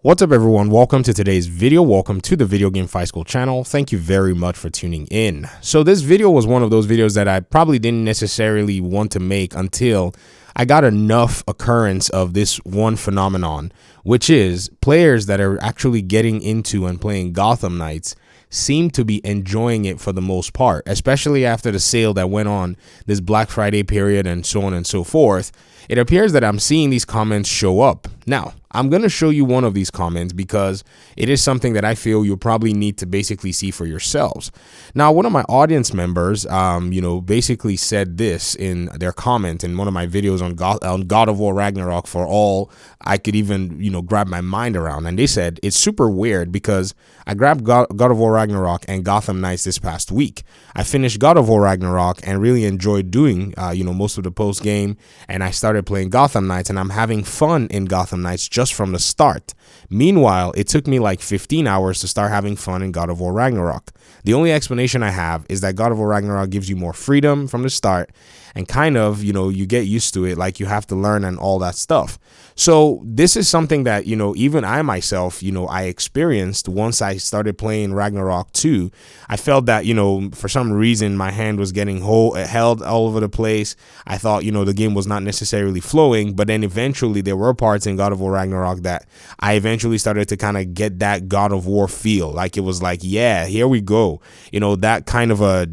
What's up, everyone? Welcome to today's video. Welcome to the Video Game Fight School channel. Thank you very much for tuning in. So this video was one of those videos that I probably didn't necessarily want to make until I got enough occurrence of this one phenomenon, which is players that are actually getting into and playing Gotham Knights seem to be enjoying it for the most part, especially after the sale that went on this Black Friday period and so on and so forth. It appears that I'm seeing these comments show up. Now, I'm going to show you one of these comments because it is something that I feel you'll probably need to basically see for yourselves. Now, one of my audience members, basically said this in their comment in one of my videos on God of War Ragnarok for all I could even, grab my mind around. And they said, it's super weird because I grabbed God of War Ragnarok and Gotham Knights this past week. I finished God of War Ragnarok and really enjoyed doing, most of the post game. And I started playing Gotham Knights and I'm having fun in Gotham Knights just from the start. Meanwhile, it took me like 15 hours to start having fun in God of War Ragnarok. The only explanation I have is that God of War Ragnarok gives you more freedom from the start and kind of, you get used to it, like you have to learn and all that stuff. So this is something that, even I myself, I experienced once I started playing Ragnarok 2. I felt that, for some reason my hand was getting held all over the place. I thought, the game was not necessarily flowing, but then eventually there were parts in God of War Ragnarok that I eventually started to kind of get that God of War feel. Like it was like, yeah, here we go. That kind of a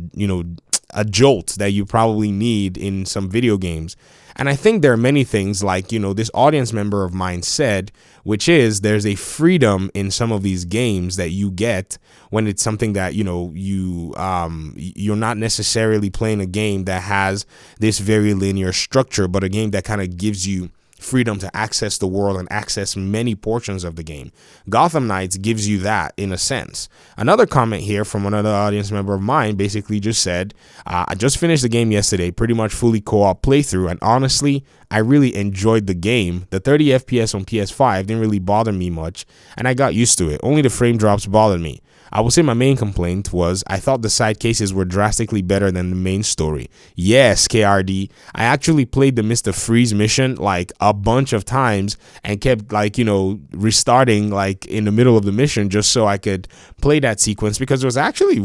jolt that you probably need in some video games. And I think there are many things like, this audience member of mine said, which is there's a freedom in some of these games that you get when it's something that, you're not necessarily playing a game that has this very linear structure, but a game that kind of gives you freedom to access the world and access many portions of the game. Gotham Knights gives you that in a sense. Another comment here from another audience member of mine basically just said, I just finished the game yesterday, pretty much fully co-op playthrough, and honestly, I really enjoyed the game. The 30 FPS on PS5 didn't really bother me much, and I got used to it. Only the frame drops bothered me. I would say my main complaint was I thought the side cases were drastically better than the main story. Yes, KRD, I actually played the Mr. Freeze mission like a bunch of times and kept restarting like in the middle of the mission just so I could play that sequence because it was actually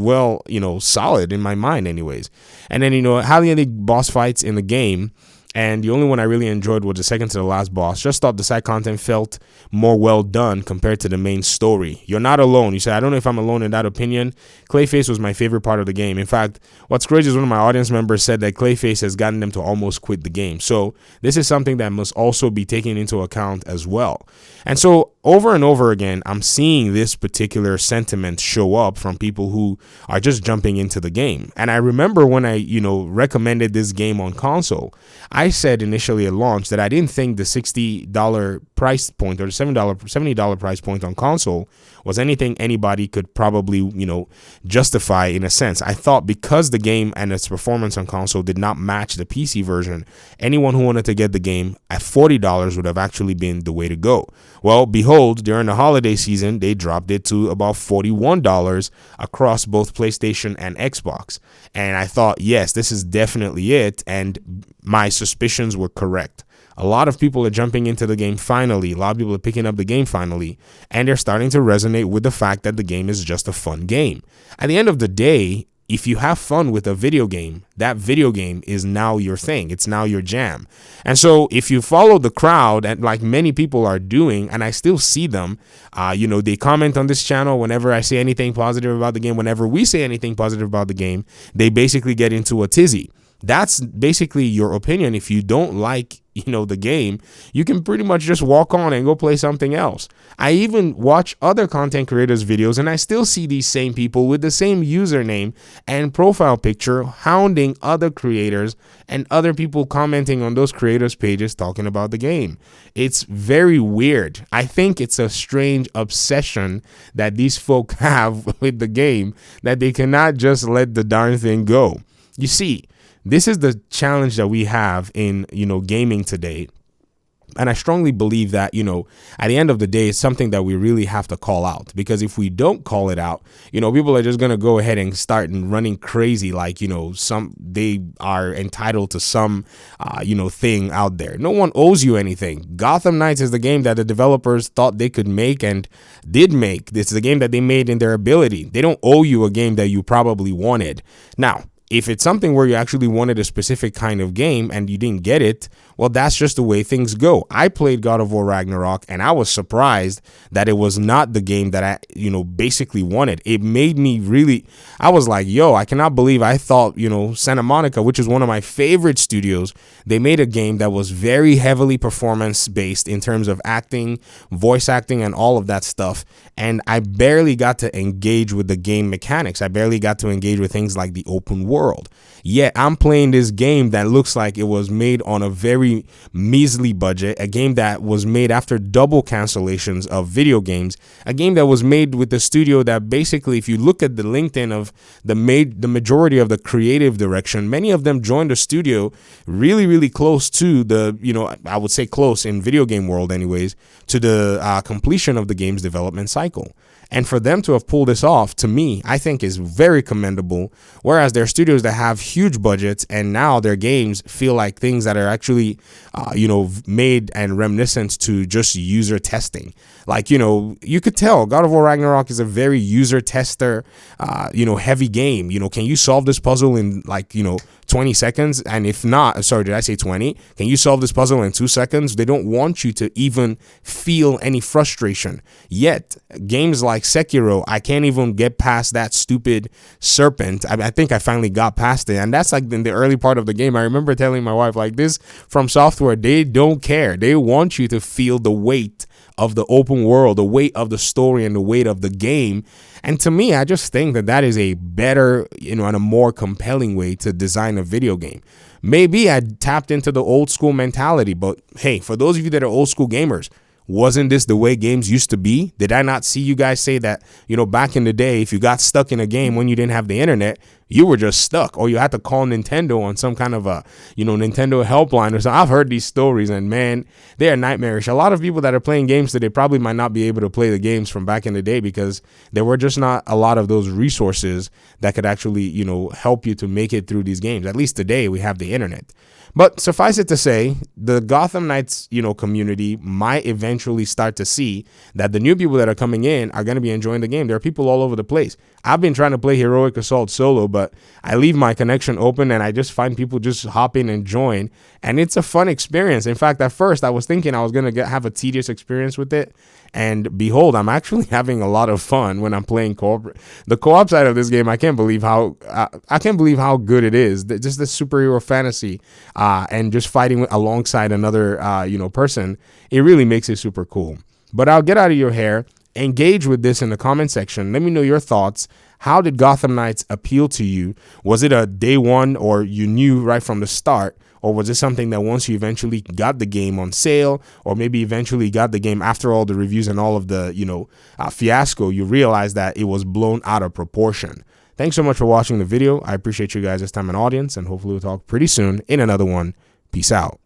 solid in my mind anyways. And then, hardly any boss fights in the game. And the only one I really enjoyed was the second to the last boss. Just thought the side content felt more well done compared to the main story. You're not alone. You said, I don't know if I'm alone in that opinion. Clayface was my favorite part of the game. In fact, what's crazy is one of my audience members said that Clayface has gotten them to almost quit the game. So this is something that must also be taken into account as well. And so over and over again, I'm seeing this particular sentiment show up from people who are just jumping into the game. And I remember when I, recommended this game on console, I said initially at launch that I didn't think the $60 price point or the $70 price point on console was anything anybody could probably, justify in a sense. I thought because the game and its performance on console did not match the PC version, anyone who wanted to get the game at $40 would have actually been the way to go. Well, behold, during the holiday season, they dropped it to about $41 across both PlayStation and Xbox. And I thought, yes, this is definitely it. And my suspicions were correct. A lot of people are jumping into the game finally. A lot of people are picking up the game finally. And they're starting to resonate with the fact that the game is just a fun game. At the end of the day, if you have fun with a video game, that video game is now your thing. It's now your jam. And so if you follow the crowd, and like many people are doing, and I still see them, they comment on this channel whenever I say anything positive about the game. Whenever we say anything positive about the game, they basically get into a tizzy. That's basically your opinion. If you don't like, the game, you can pretty much just walk on and go play something else. I even watch other content creators' videos and I still see these same people with the same username and profile picture hounding other creators and other people commenting on those creators' pages talking about the game. It's very weird. I think it's a strange obsession that these folk have with the game that they cannot just let the darn thing go. You see, this is the challenge that we have in, gaming today. And I strongly believe that, you know, at the end of the day, it's something that we really have to call out, because if we don't call it out, you know, people are just going to go ahead and start running crazy like, you know, they are entitled to some, you know, thing out there. No one owes you anything. Gotham Knights is the game that the developers thought they could make and did make. This is the game that they made in their ability. They don't owe you a game that you probably wanted. Now, if it's something where you actually wanted a specific kind of game and you didn't get it, well, that's just the way things go. I played God of War Ragnarok and I was surprised that it was not the game that I, you know, basically wanted. It made me really, I was like, yo, I cannot believe I thought, you know, Santa Monica, which is one of my favorite studios, they made a game that was very heavily performance based in terms of acting, voice acting, and all of that stuff. And I barely got to engage with the game mechanics. I barely got to engage with things like the open world. Yet I'm playing this game that looks like it was made on a very measly budget, a game that was made after double cancellations of video games, a game that was made with the studio that basically, if you look at the LinkedIn of the majority of the creative direction, many of them joined the studio really close to the, you know, I would say close in video game world anyways, to the completion of the game's development cycle. And for them to have pulled this off, to me, I think is very commendable. Whereas there are studios that have huge budgets and now their games feel like things that are actually, you know, made and reminiscent to just user testing. Like, you know, you could tell God of War Ragnarok is a very user tester, you know, heavy game. You know, can you solve this puzzle in like, you know, 20 seconds? And if not, sorry, did I say 20? Can you solve this puzzle in 2 seconds? They don't want you to even feel any frustration. Yet, games like Sekiro, I can't even get past that stupid serpent. I think I finally got past it. And that's like in the early part of the game. I remember telling my wife, like, this From Software, they don't care. They want you to feel the weight of the open world, the weight of the story, and the weight of the game. And to me, I just think that that is a better, you know, and a more compelling way to design a video game. Maybe I tapped into the old school mentality, but hey, for those of you that are old school gamers, wasn't this the way games used to be? Did I not see you guys say that, you know, back in the day, if you got stuck in a game when you didn't have the internet, you were just stuck, or you had to call Nintendo on some kind of a, you know, Nintendo helpline or something. I've heard these stories and man, they are nightmarish. A lot of people that are playing games today probably might not be able to play the games from back in the day because there were just not a lot of those resources that could actually, you know, help you to make it through these games. At least today we have the internet. But suffice it to say, the Gotham Knights, you know, community might eventually start to see that the new people that are coming in are going to be enjoying the game. There are people all over the place. I've been trying to play Heroic Assault solo, but I leave my connection open and I just find people just hop in and join. And it's a fun experience. In fact, at first I was thinking I was going to have a tedious experience with it. And behold, I'm actually having a lot of fun when I'm playing co-op. The co-op side of this game, I can't believe how good it is. Just the superhero fantasy and just fighting alongside another you know, person. It really makes it super cool. But I'll get out of your hair. Engage with this in the comment section. Let me know your thoughts. How did Gotham Knights appeal to you? Was it a day one, or you knew right from the start? Or was it something that once you eventually got the game on sale, or maybe eventually got the game after all the reviews and all of the, you know, fiasco, you realized that it was blown out of proportion? Thanks so much for watching the video. I appreciate you guys' time and audience, and hopefully we'll talk pretty soon in another one. Peace out.